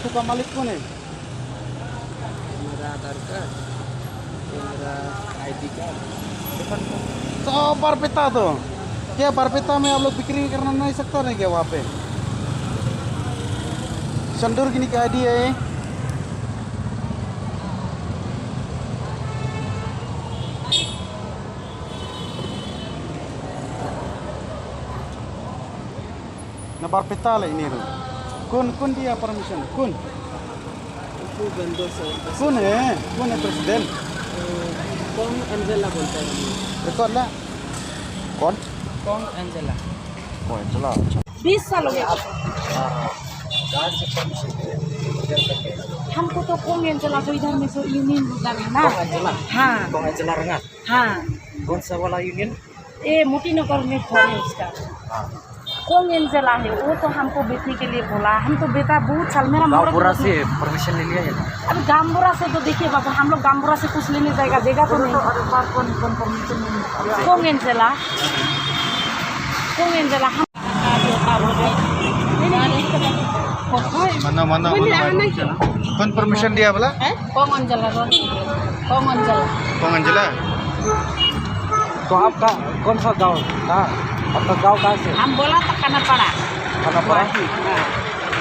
Auto का मालिक कौन है? मेरा आधार कार्ड, मेरा आईडी कार्ड। तो बरपेटा तो क्या बरपेटा में आप लोग बिक्री करना नहीं सकता नहीं क्या वहाँ पे? संदूर की आईडी है ये? ना बरपेटा ले ini ru. Kun dia permission. Kun itu गंदो से कौन है प्रेसिडेंट? कौन एंजेला बोलता है? रिकॉर्ड ला कौन कौन एंजेला? कौन चला 20 साल हो गया कहाँ से परमिशन हमको। तो कौन एंजेला तो इधर में से यूनियन उधर है ना। कौन एंजेला? हाँ कौन एंजेला रंगा? हाँ, कौन सा वाला यूनियन? ये मोती नगर में घर है उसका। कौन एंजेला है वो तो हमको बेचने के लिए बोला। हम तो बेटा बहुत साल मेरा गाँवपुरा से परमिशन ले लिया है ना? अब गामबुरा से तो देखिए बाबू, हम लोग गामबुरा से कुछ लेने जाएगा देगा तो नहीं। कौन परमिशन? कौन एंजेला हम mana कौन परमिशन दिया बोला? कौन एंजेला कौन अंजला? तो आपका कौन सा गाँव था? आपका गाँव कहाँ से? हम बोला था खाना पड़ा। खाना पड़ा?